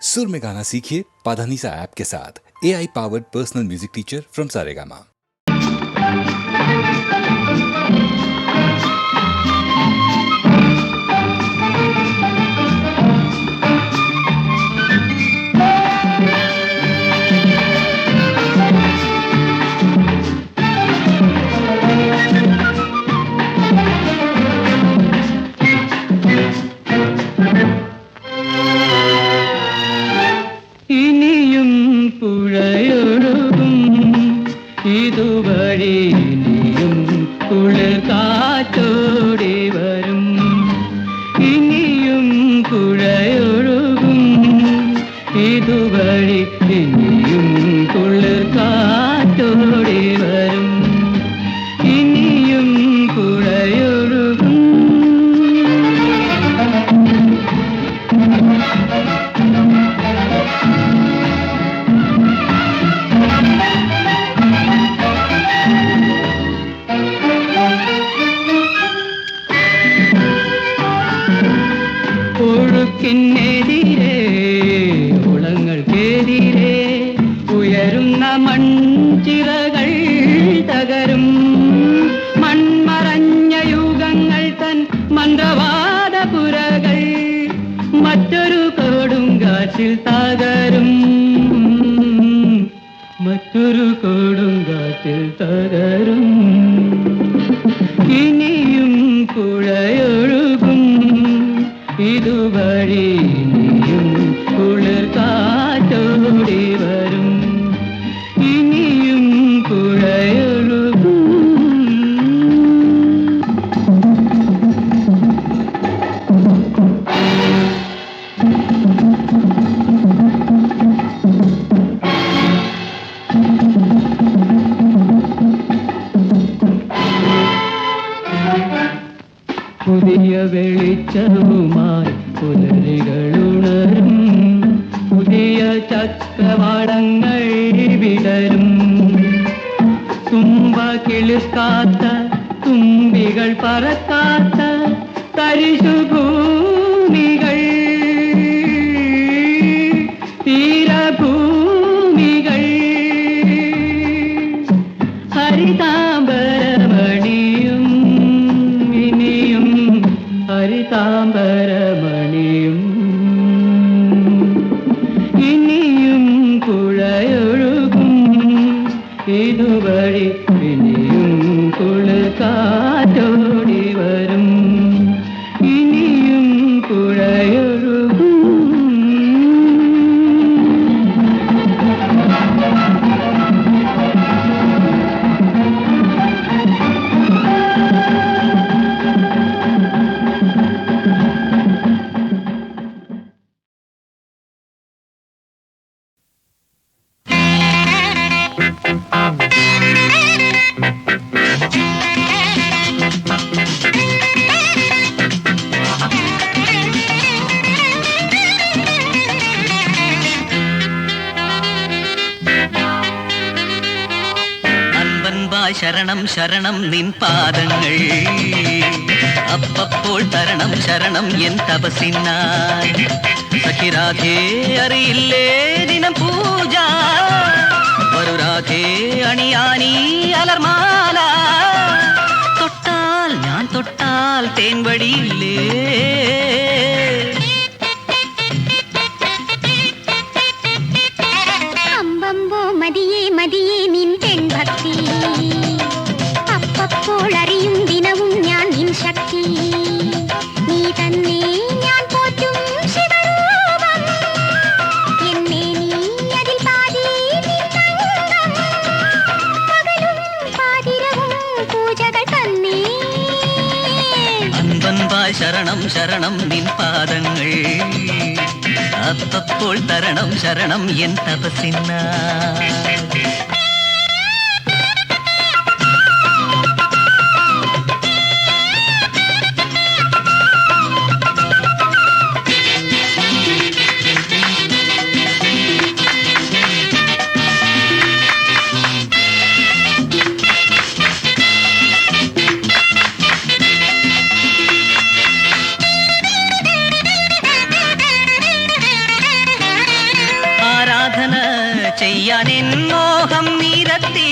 सुर में गाना सीखिए पाधानीसा ऐप के साथ। AI powered personal music teacher from Saregama. ഇതുവഴി ഇനിയും കുളിർ കാറ്റോടി വരും, ഇനിയും പുഴയൊഴുകും. ഇതുവഴി ഇനിയും കുളിർ കാറ്റോടി വരും, ഇനിയും പുഴയൊഴുകും. ഒഴുക്കിനെതിരെ ഉളങ്ങൾക്കെതിരെ ഉയരുന്ന മൺചിറകൾ തകരും. മൺമറഞ്ഞ യുഗങ്ങൾ തൻ മന്ത്രവാദപുരകൾ മറ്റൊരു കൊടുങ്കാറ്റിൽ തകരും, മറ്റൊരു കൊടുങ്കാറ്റിൽ തകരും. ഇനിയും പുഴയൊഴുകും, ഇതുവഴി ഇനിയും കുളിർ കാറ്റോടി വരും, ഇനിയും പുഴയൊഴുകും. പുതിയ വെളിച്ചവുമായി പുലരികളുണരും, പുതിയ ചക്രവാടങ്ങൾ വിടരും. തുമ്പ കിളിർക്കാത്ത തുമ്പികൾ പറക്കാത്ത തരിശുഭൂമികൾ, തീരഭൂമികൾ ഹരിതാംബരമണിയും, ഇനിയും ഹരിതാംബരമണിയും. ഇനിയും പുഴയൊഴുകും, ഇതുവഴി ഇനിയും കുളിർ കാറ്റോടി വരും, ഇനിയും പുഴയൊഴുകും. ശരണം ശരണം നിൻ പാദങ്ങൾ അപ്പപ്പോൾ തരണം ശരണം എൻ തപസിനായി. സഖിരാധേ അറിയില്ലേ ദിനം പൂജ, വരുരാധേ അണിയാനീ അലർമാല. തൊട്ടാൽ ഞാൻ തൊട്ടാൽ തേൻ വടിയില്ലേ, അമ്പമ്പോ മതിയേ മതിയേ നിൻ പെൺഭക്തി, അപ്പപ്പോൾ അറിയും ദിനവും ഞാൻ നിൻ ശക്തി. നീ തന്നെ ഞാൻ പോറ്റും ശിവരൂപം, എന്നെ നീ അതിൽ പാതി നിന്നംഗം. പകലും പാതിരവും പൂജകൾ തന്നെ. അൻപൻപായ് ശരണം ശരണം നിൻ പാദങ്ങൾ അപ്പപ്പോൾ തരണം ശരണം എൻ തപസിനായി. ചെയ്യാൻ എൻ മോഹം നിരത്തി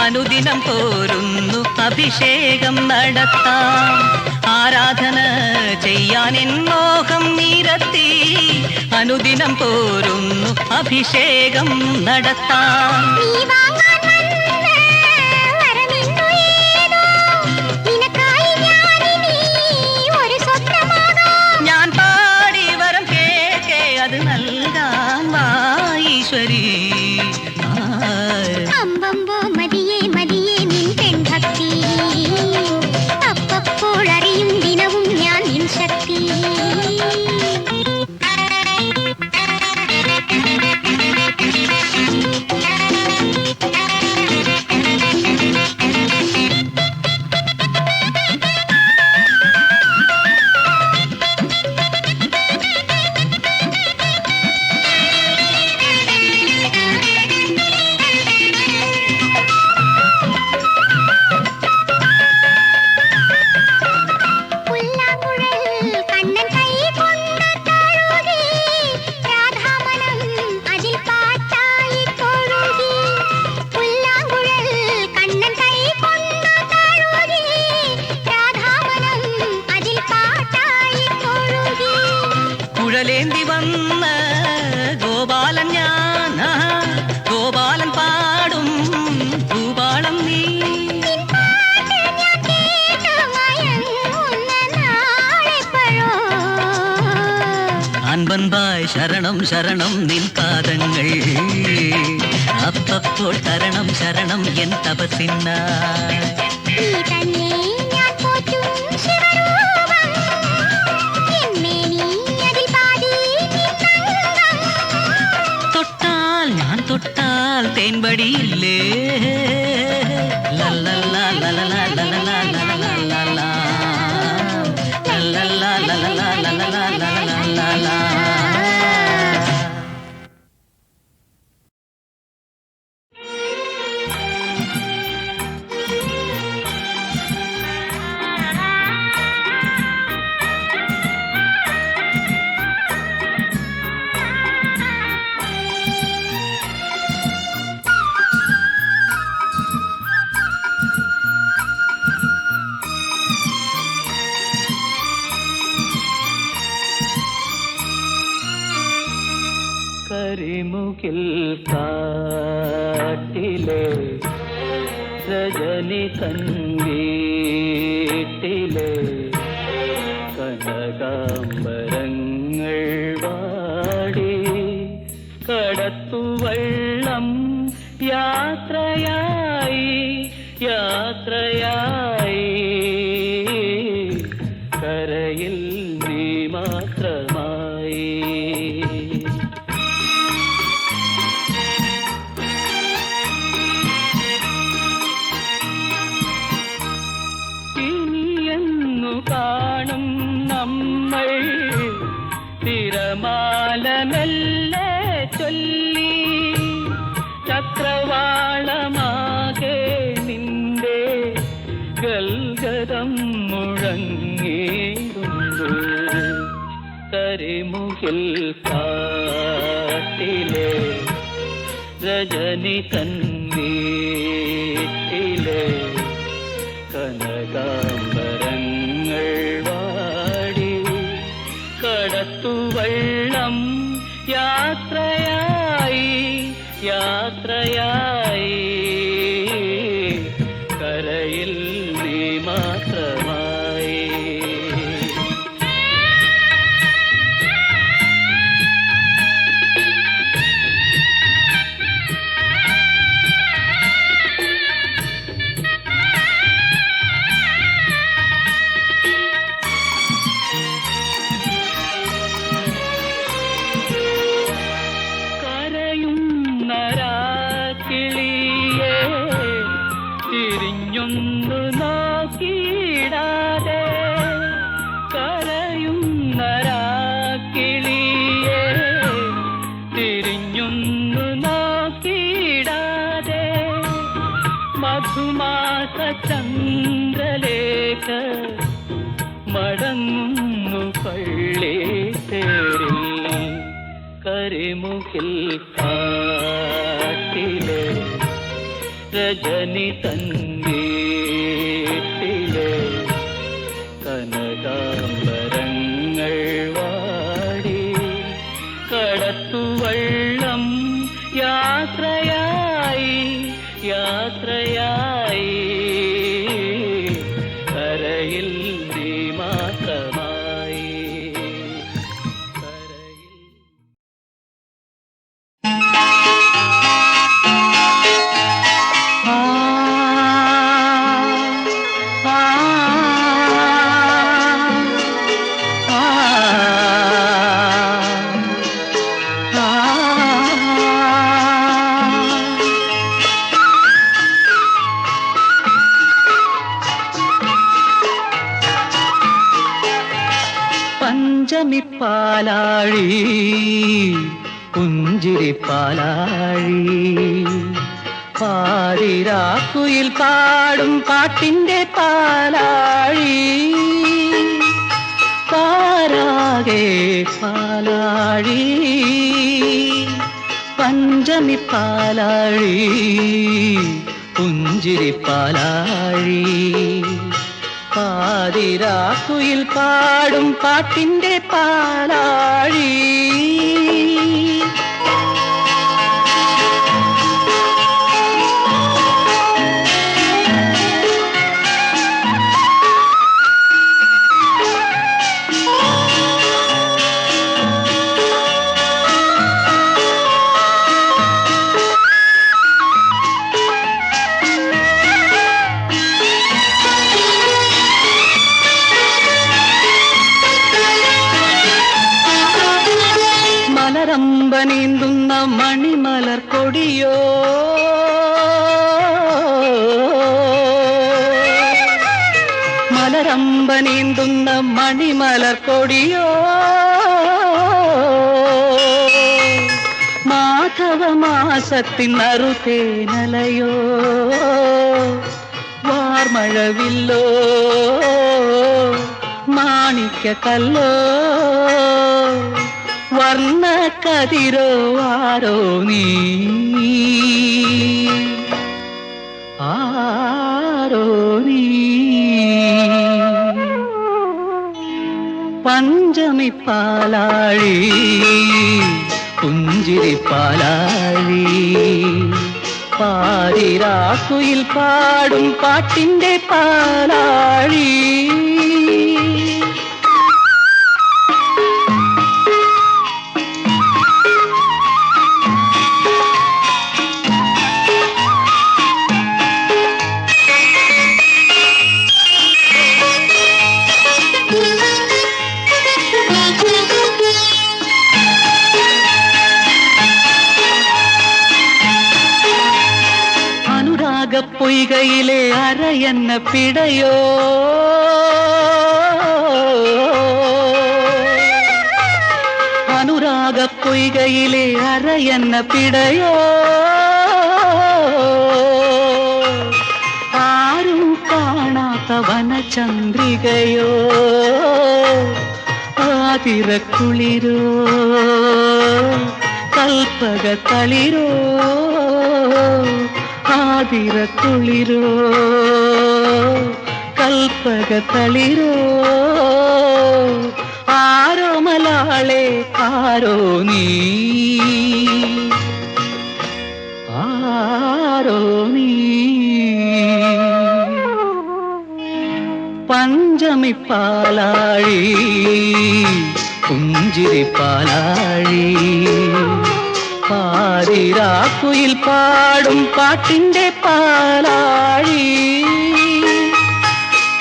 അനുദിനം പോരുന്നു അഭിഷേകം നടത്താം ആരാധന ചെയ്യാൻ എൻ മോഹം നിരത്തി അനുദിനം പോരുന്നു അഭിഷേകം നടത്താം ഞാൻ പാടി വരം കേൾക്കെ അത് നൽകാൻ വാ ഈശ്വരി അമ്പമ്പോ മതിയേ മതിയേ നിൻ പെൺഭക്തി അപ്പപ്പോൾ അറിയും ദിനവും ഞാൻ നിൻ ശക്തി കുഴലേന്തി വന്ന ഗോപാലൻ ഞാൻ ഗോപാലൻ പാടും ഭൂപാളം നീ അൻപൻപായ് ശരണം ശരണം നിൻ പാദങ്ങൾ അപ്പപ്പോൾ തരണം ശരണം എൻ തപസിനായി തൊട്ടാൽ തേൻപടിയില്ലേ ലല്ലല്ലാ ലല്ലല്ലാ ലല്ലല്ലാ ലല്ലല്ലാ ലല്ലല്ലാ ലല്ലല്ലാ ലല്ലല്ലാ ലല്ലല്ലാ കരിമുകിൽ കാട്ടിലെ രജനി കൺവീട്ടിലെ കനകാംബരങ്ങൾ വാടി കടത്തുവള്ളം യാത്രയായി യാത്രയായി കരയിൽ നീ മാത്രമായി കാണും നമ്മൾ തിരമാലമെല്ലെ ചൊല്ലി ചക്രവാളമാകെ നിന്റെ ഗൽഗതം മുഴങ്ങിടുന്നു കരിമുകിൽ കാട്ടിലെ രജനി കൺവീട്ടിലെ കനകാംബരങ്ങൾ വാടി കടത്തുവള്ളം യാത്രയായി യാത്രയായി കരയിൽ നീ മാത്രമായി തിരിഞ്ഞൊന്നു നോക്കിയിടാതെ കരയുന്നരാക്കിളിയെ തിരിഞ്ഞൊന്നു നോക്കിയിടാതെ മധുമാസ ചന്ദ്രലേഖ മടങ്ങുന്നു പള്ളി തേരിൽ കരിമുകിൽ രജനി തന്നീട്ടിലെ കനകാംബരങ്ങൾ വാടി കടത്തുവള്ളം യാത്രയായി യാത്രയായി കരയിൽ നീ മാത്രമായി കരയിൽ പഞ്ചമി പാലാഴി പുഞ്ചിരി പാലാഴി പാതിരാക്കുയിൽ പാടും പാട്ടിന്റെ പാലാഴി പാരാകെ പാലാഴി പഞ്ചമി പാലാഴി പുഞ്ചിരി പാലാഴി പാതിരാക്കുയിൽ പാടും പാട്ടിന്റെ പാലാഴി നീന്തുന്ന മണിമലർ കൊടിയോ മലരമ്പ നീന്തുന്ന മണിമലർ കൊടിയോ മാധവ മാസത്തിൻ നറുതേനലയോ വാർമഴവില്ലോ മാണിക്യക്കല്ലോ വർണ്ണ കതിരോ ആരോ നീ ആരോ നീ പഞ്ചമി പാലാഴി പുഞ്ചിരി പാലാഴി പാതിരാക്കുയിൽ പാടും പാട്ടിന്റെ പാലാഴി പൊയ്കയിലെ അരയെന്ന പിടയോ അനുരാഗ പൊയ്കയിലെ അരയെന്ന പിടയോ ആരും കാണാത്ത വനചന്ദ്രികയോ ആതിരക്കുളിരോ കൽപ്പക തളിരോ ആതിരക്കുളിരോ കൽപ്പക തളിരോ ആരോ മലാളെ ആരോ നീ ആരോ നീ പഞ്ചമി പാലാഴി പുഞ്ചിരി പാലാഴി പാതിരാക്കുയിൽ പാടും പാട്ടിന്റെ പാലാഴി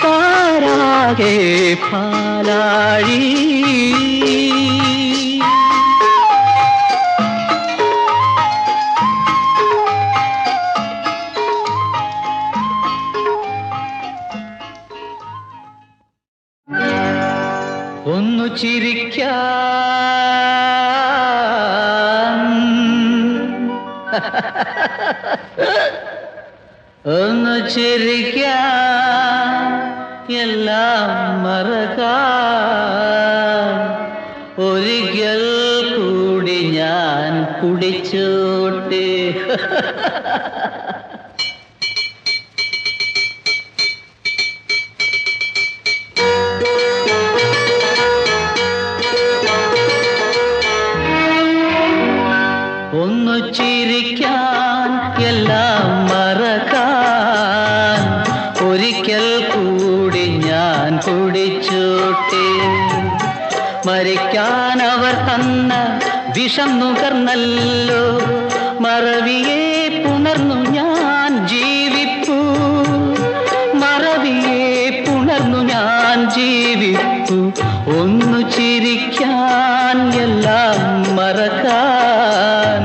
പാരാകെ പാലാഴി ഒന്നു ചിരിക്കാൻ ഒന്ന് ചിരിക്കാൻ എല്ലാം മറക്കാൻ ഒരിക്കൽ കൂടി ഞാൻ ഞാൻ കുടിച്ചോട്ടെ. ഒന്നു ചിരിക്കാൻ എല്ലാം മറക്കാൻ ഒരിക്കൽ കൂടി ഞാൻ കുടിച്ചോട്ടെ. മരിക്കാൻ അവർ തന്ന വിഷം നുകർന്നല്ലോ, മറവിയെ പുണർന്നു ഞാൻ ജീവിപ്പു. മറവിയെ പുണർന്നു ഞാൻ ജീവിപ്പു. ഒന്നു ചിരിക്കാൻ എല്ലാം മറക്കാൻ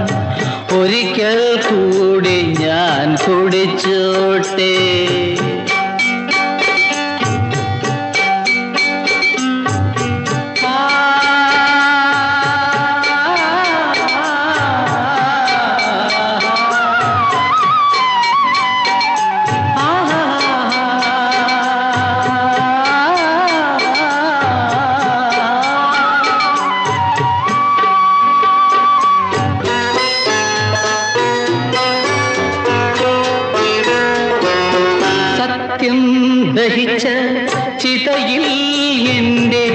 ഒരിക്കൽ കൂടി ഞാൻ കുടിച്ചോട്ടെ. ദഹിച്ച ചിതയിൽ എൻ്റെ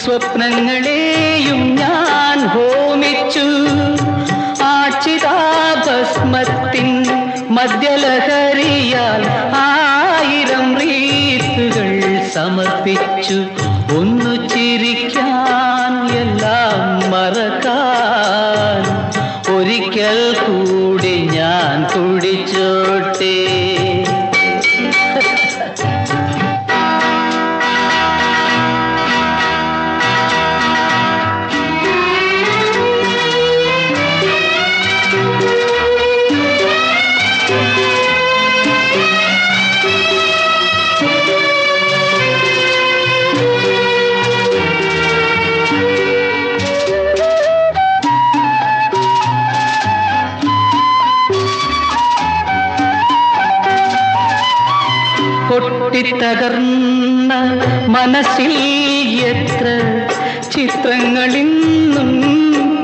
സ്വപ്നങ്ങളെയും ഞാൻ ഹോമിച്ചു. ആ ചിതാഭസ്മത്തിൻ മദ്യലഹരിയാൽ 1000 റീത്തുകൾ സമർപ്പിച്ചു. ഒന്നു ചിരിക്കാൻ എല്ലാം മറക്കാൻ ഒരിക്കൽ കൂടി ഞാൻ കുടിച്ചോട്ടെ. പൊട്ടിത്തകർന്ന മനസ്സിൽ എത്ര ചിത്രങ്ങളിന്നും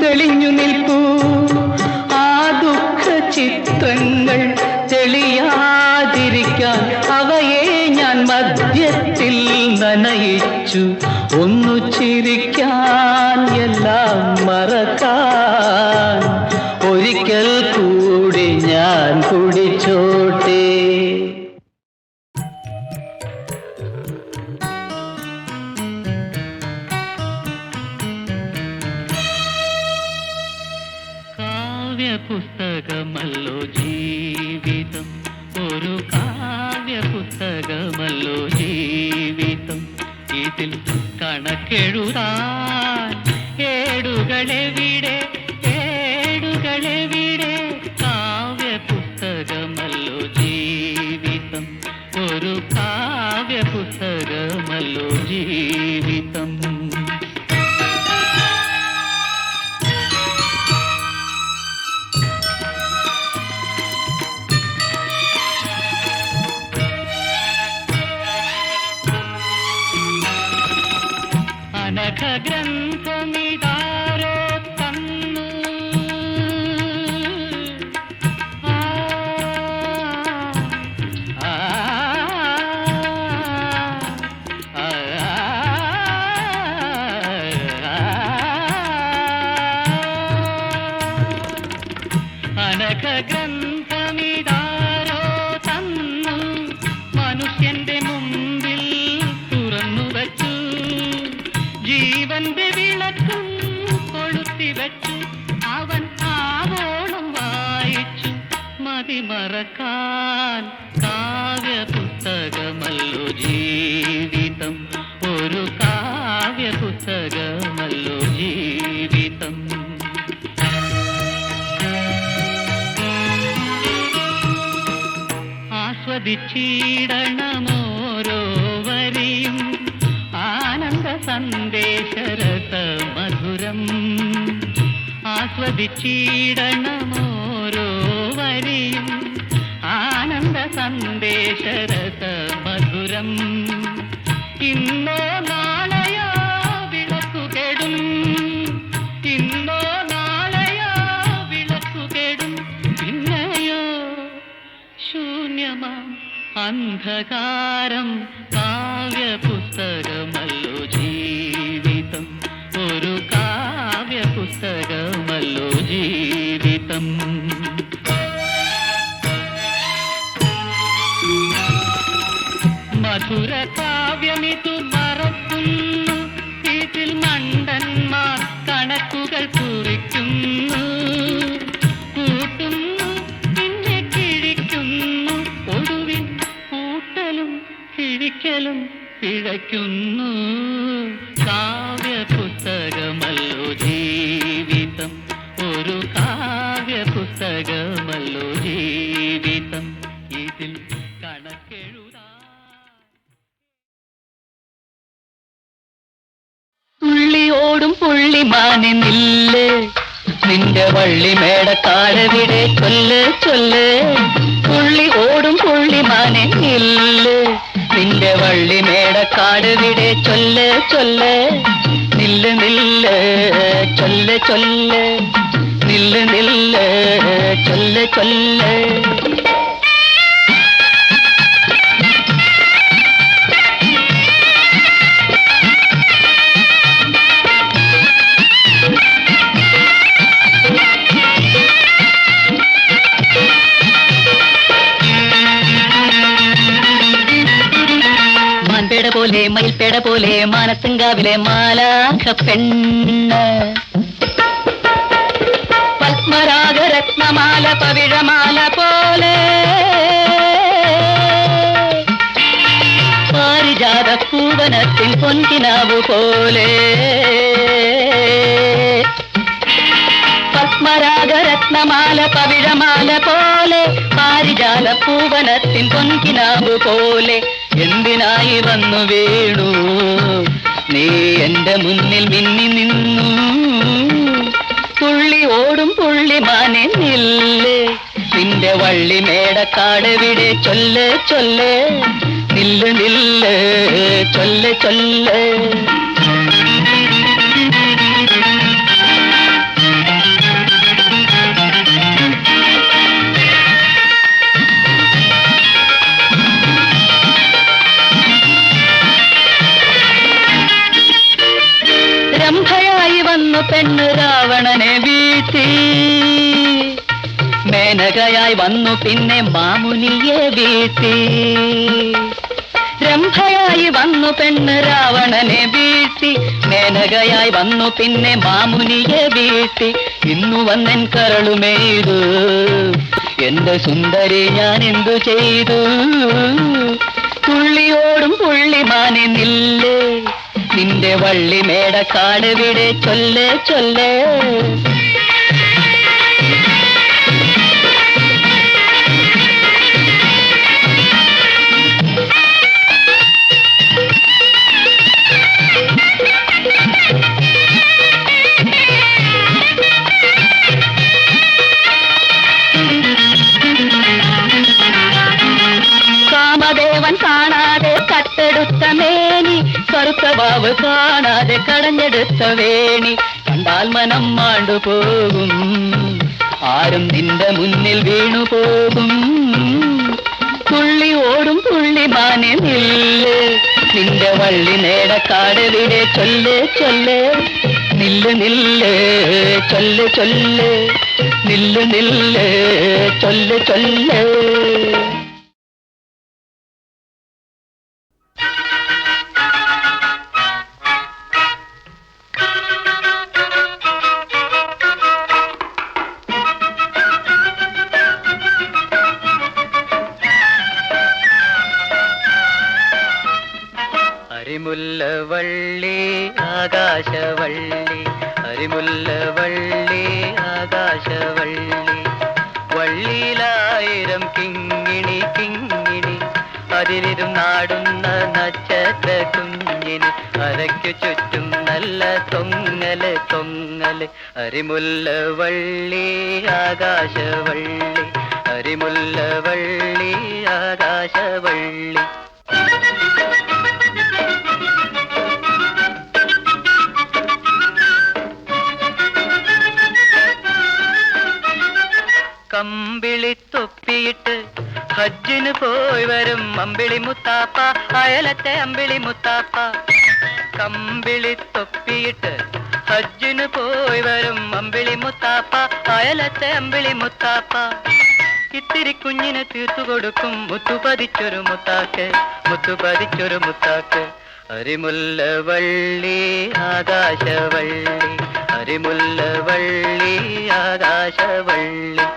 തെളിഞ്ഞു നിൽപ്പൂ. ആ ദുഃഖ ചിത്രങ്ങൾ തെളിയാതിരിക്കാൻ അവയെ ഞാൻ മദ്യത്തിൽ നനയിച്ചു. ഒന്നു ചിരിക്കാൻ എല്ലാം മറക്കാൻ ഒരിക്കൽ കൂടി ഞാൻ കുടിച്ചോട്ടെ. പുസ്തകമല്ലോ ജീവിതം, ഒരു കാവ്യ പുസ്തകമല്ലോ ജീവിതം. ഇതിൽ കണക്കെഴുതാൻ ഏടുകളെവിടെ, ഏടുകളെവിടെ. കാവ്യ പുസ്തകമല്ലോ ജീവിതം, ഒരു കാവ്യ പുസ്തകമല്ലോ ജീവിതം. ഗ്രന്ഥമിതാരോ തന്നു, അനഘ ഗ്രന്ഥമിതാരോ തന്നു, മനുഷ്യന്റെ മുമ്പിൽ തുറന്നു വച്ചു. ജീവന്റെ വിളക്കും കൊളുത്തി വച്ചു. അവൻ ആവോളം വായിച്ചു. മതിമറക്കാൻ കാവ്യ പുസ്തകമല്ലോ ജീവിതം, ഒരു കാവ്യ പുസ്തകമല്ലോ ജീവിതം. ആസ്വദിച്ചിടണമോരോ വരിയും ആനന്ദ സന്ദേശരസ മധുരം. ആസ്വദിച്ചിടണമോരോ വരിയും ആനന്ദ സന്ദേശരസ മധുരം. ഇന്നോ നാളെയോ വിളക്കു കെടും, ഇന്നോ നാളെയോ അന്ധകാരം കാവ്യപുസ്തകമല്ലോ ജീവിതം, ഒരു കാവ്യപുസ്തകമല്ലോ ജീവിതം. മധുര കാവ്യമിതു മറക്കുന്നു, ഇതിൽ മണ്ടന്മാർ കണക്കുകൾ കുറിക്കുന്നു, കൂട്ടുന്നു പിന്നെ കിഴിക്കുന്നു, ഒടുവിൽ കൂട്ടലും കിഴിക്കലും പിഴയ്ക്കുന്നു. കാവ്യപുസ്തകമല്ലോ ജീവിതം, ഒരു കാവ്യപുസ്തകമല്ലോ ജീവിതം, ഇതിൽ കണക്കെഴുതാ. തുള്ളിയോടും പുള്ളിമാനെ നില്ല്, നിന്റെ വള്ളിമേടക്കാടെവിടെ ചൊല്ല് ചൊല്ല്. തുള്ളി ഓടും പുള്ളിമാനെ നില്ല്, നിന്റെ വള്ളിമേടക്കാടെവിടെ ചൊല്ല് ചൊല്ല്. നില്ല് നില്ല് ചൊല്ല് ചൊല്ല്, നില്ല് നില്ല് ചൊല്ല് ചൊല്ല്. മാൻപേട പോലെ മയിൽപേട പോലെ മാനസങ്കാവിലെ മാലാഖ പെണ്ണ്, പത്മരാഗരത്നമാല പവിഴമാല പോലെ, പാരിജാത പൂവനത്തിൻ പൊൻകിനാവു പോലെ. പത്മരാഗരത്നമാല പവിഴമാല പോലെ, പാരിജാല പൂവനത്തിൻ പൊൻകിനാവു പോലെ. എന്തിനായി വന്നു വീണു നീ എന്റെ മുന്നിൽ മിന്നി നിന്നു. തുള്ളി ഓടും പുള്ളിമാനെ നില്ല്, നിന്റെ വള്ളിമേടക്കാടെവിടെ ചൊല്ല് ചൊല്ല്. നില്ല് നില്ല് ചൊല്ല് ചൊല്ല്. രംഭയായി വന്നു പെണ്ണ് രാവണനെ വീഴ്ത്തി, മേനകയായി വന്നു പിന്നെ മാമുനിയെ വീഴ്ത്തി. രംഭയായി വന്നു പെണ്ണ് രാവണനെ വീഴ്ത്തി, മേനകയായി വന്നു പിന്നെ മാമുനിയെ വീഴ്ത്തി. ഇന്നു വന്നെൻ കരളുമെയ്തു എന്റെ സുന്ദരി ഞാൻ എന്തു ചെയ്തു. തുള്ളിയോടും പുള്ളിമാനെ നില്ല്, നിന്റെ വള്ളിമേടക്കാടെവിടെ ചൊല്ല് ചൊല്ല്. കാമദേവൻ കാണാതെ കട്ടെടുത്ത മേനി, കറുത്ത വാവ് കാണാതെ കടഞ്ഞെടുത്ത വേണി. കണ്ടാൽ മനം മാണ്ടുപോകും, ആരും നിന്റെ മുന്നിൽ വീണു പോകും. തുള്ളി ഓടും പുള്ളിമാനെ നില്ല്, നിന്റെ വള്ളിമേടക്കാടെവിടെ ചൊല്ല് ചൊല്ല്. നില്ല് നില്ല് ചൊല്ല് ചൊല്ല്, നില്ല് നില്ല് ചൊല്ല് ചൊല്ല്. അരിമുല്ലവള്ളി ആകാശവള്ളി, അരിമുല്ലവള്ളി ആകാശവള്ളി. വള്ളിയിലായിരം കിങ്ങിണി കിങ്ങിണി, അതിലിരുന്നാടുന്ന നക്ഷത്ര കുഞ്ഞിന്. അരയ്ക്കു ചുറ്റും നല്ല തൊങ്ങല് തൊങ്ങല്. അരിമുല്ലവള്ളി ആകാശവള്ളി, അരിമുല്ലവള്ളി ആകാശവള്ളി. കമ്പിളി തൊപ്പിയിട്ട് ഹജ്ജിന് പോയി വരും അമ്പിളി മുത്താപ്പ, അയലത്തെ അമ്പിളി മുത്താപ്പ. കമ്പിളി തൊപ്പിയിട്ട് ഹജ്ജിന് പോയി വരും അമ്പിളി മുത്താപ്പ, അയലത്തെ അമ്പിളി മുത്താപ്പ. ഇത്തിരി കുഞ്ഞിന് തീർത്തു കൊടുക്കും മുത്തുപതിച്ചൊരു മുത്താക്ക്, മുത്തുപതിച്ചൊരു മുത്താക്ക്. അരിമുല്ല വള്ളി ആകാശവള്ളി, അരിമുല്ല വള്ളി ആകാശവള്ളി.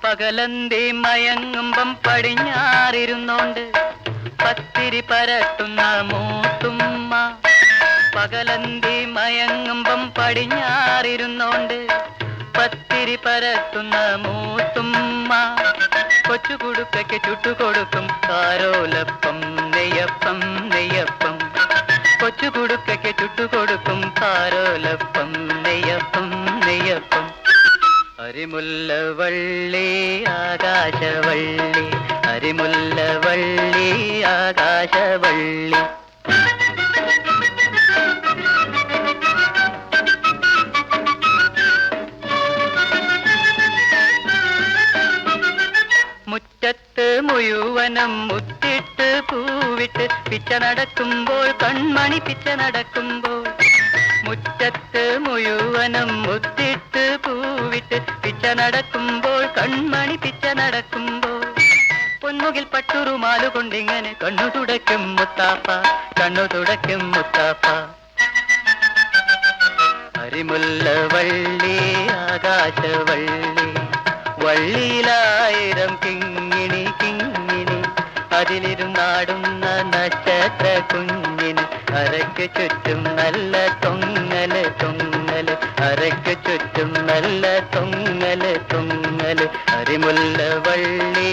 പകലന്തി മയങ്ങുമ്പം പടിഞ്ഞാറിരുന്നോണ്ട് പത്തിരി പരത്തുന്ന മൂത്തുമ്മ. പകലന്തി മയങ്ങുമ്പം പടിഞ്ഞാറിരുന്നോണ്ട് പത്തിരി പരത്തുന്ന മൂത്തുമ്മ. കൊച്ചുകുടുക്കയ്ക്ക് ചുട്ടുകൊടുക്കും കാരോലപ്പം നെയ്യപ്പം നെയ്യപ്പം. കൊച്ചുകുടുക്കയ്ക്ക് ചുട്ടുകൊടുക്കും കാരോലപ്പം നെയ്യപ്പം നെയ്യപ്പം. അരിമുല്ല വള്ളി ആകാശവള്ളി, അരിമുല്ല വള്ളി ആകാശവള്ളി. മുറ്റത്ത് മുഴുവനും മുത്തിട്ട് പൂവിട്ട് പിച്ച നടക്കുമ്പോൾ കൺമണി പിച്ച നടക്കുമ്പോൾ. മുറ്റത്ത് മുഴുവനും മുത്തിട്ട് പൂവിട്ട് പിച്ച നടക്കുമ്പോൾ കൺമണി പിച്ച നടക്കുമ്പോൾ. പൊന്മുകിൽ പട്ടുറുമാലു കൊണ്ടിങ്ങനെ കണ്ണു തുടയ്ക്കും മുത്താപ്പ, കണ്ണു തുടയ്ക്കും മുത്താപ്പ. അരിമുല്ല വള്ളി ആകാശവള്ളി, വള്ളിയിലായിരം കിങ്ങിണി കിങ്ങിണി. അതിലിരുന്നാടുന്ന നക്ഷത്ര കുഞ്ഞിന് അരയ്ക്ക് ചുറ്റും നല്ല തൊങ്ങല് തൊങ്ങല്, അരയ്ക്ക് ചുറ്റും നല്ല തൊങ്ങല് തൊങ്ങല്. അരിമുല്ല വള്ളി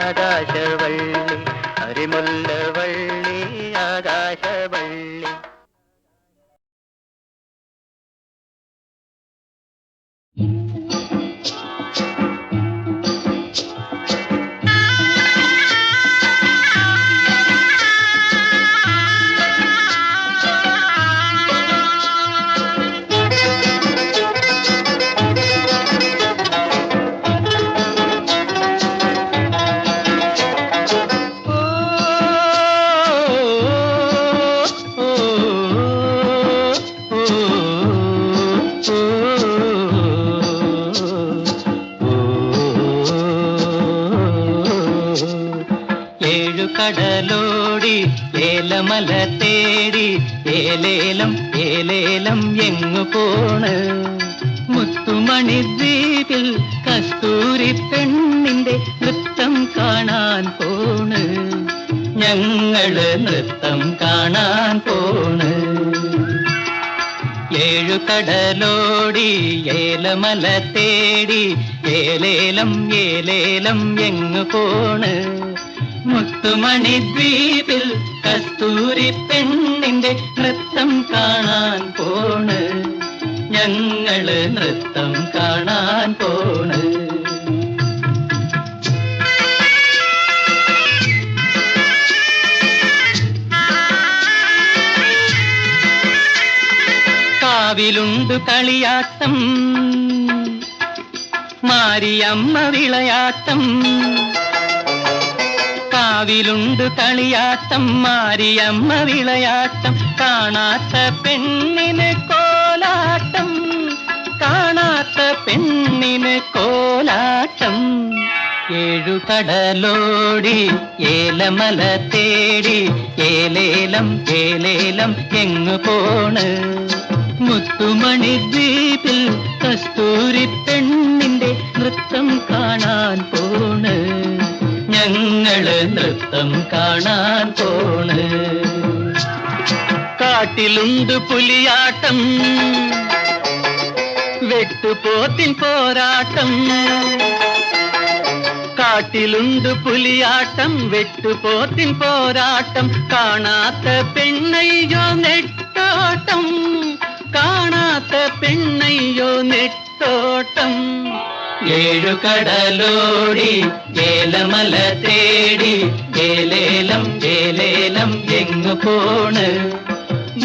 ആകാശവള്ളി, അരിമുല്ല വള്ളി ആകാശവള്ളി. കടലോടി ഏലമല തേടി ഏലേലം ഏലേലം എങ്ങു പോണ്. മുത്തുമണി ദ്വീപിൽ കസ്തൂരി പെണ്ണിന്റെ നൃത്തം കാണാൻ പോണ്. ഞങ്ങള് നൃത്തം കാണാൻ പോണ്. ഏഴു കടലോടി ഏലമല തേടി ഏലേലം ഏലേലം എങ്ങു പോണ്. മുത്തുമണി ദ്വീപിൽ കസ്തൂരി പെണ്ണിന്റെ നൃത്തം കാണാൻ പോണ്. ഞങ്ങള് നൃത്തം കാണാൻ പോണ്. കാവിലുണ്ട് കളിയാട്ടം, മാരിയമ്മ വിളയാട്ടം. കാവിലുണ്ട് കളിയാട്ടം, മാരിയമ്മ വിളയാട്ടം. കാണാത്ത പെണ്ണിന് കോലാട്ടം, കാണാത്ത പെണ്ണിന് കോലാട്ടം. ഏഴു കടലോടി ഏലമല തേടി ഏലേലം ഏലേലം എങ്ങു പോണ്. മുത്തുമണി ദ്വീപിൽ കസ്തൂരി പെണ്ണിന്റെ നൃത്തം കാണാൻ പോണ്. ഞങ്ങള് നൃത്തം കാണാൻ പോണ്. കാട്ടിലുണ്ട് പുലിയാട്ടം, വെട്ടുപോത്തിൻ പോരാട്ടം. കാട്ടിലുണ്ട് പുലിയാട്ടം, വെട്ടുപോത്തിൻ പോരാട്ടം. കാണാത്ത പെണ്ണയ്യോ നെട്ടോട്ടം, കാണാത്ത പെണ്ണയ്യോ നെട്ടോട്ടം. ഏഴു കടലോടി ഏലമല തേടി ഏലേലം ഏലേലം എങ്ങു പോണ്.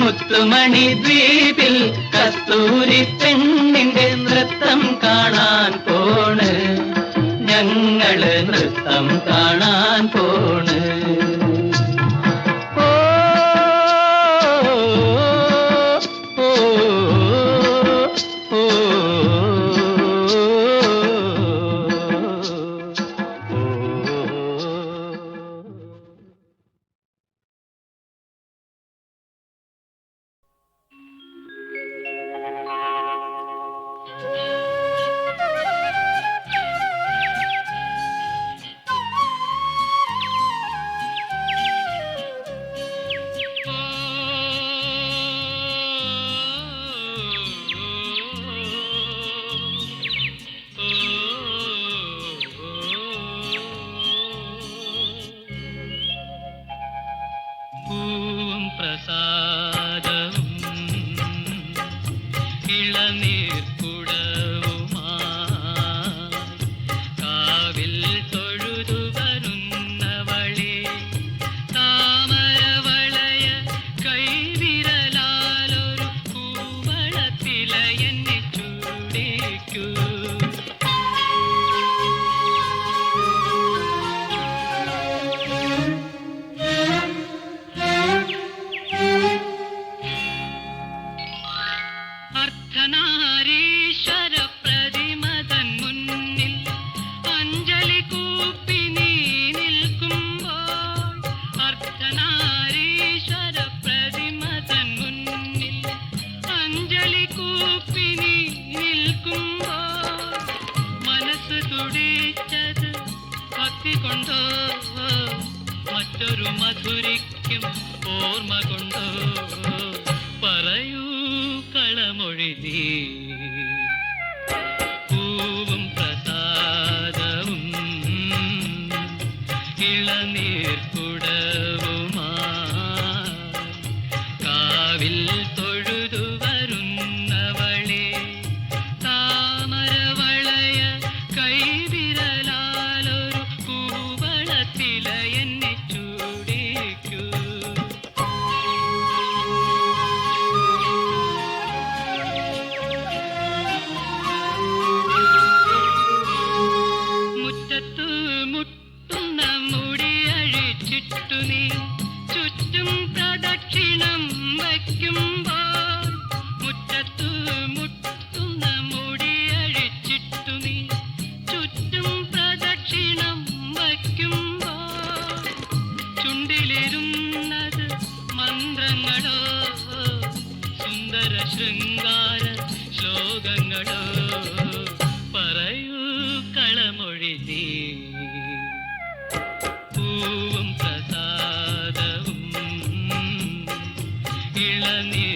മുത്തുമണി ദ്വീപിൽ കസ്തൂരി പെണ്ണിന്റെ നൃത്തം കാണാൻ പോണ്, ഞങ്ങള് നൃത്തം കാണാൻ പോണ്.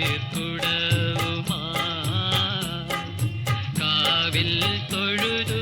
ഇളനീർക്കുടവുമാ കാവിൽ തൊഴുതു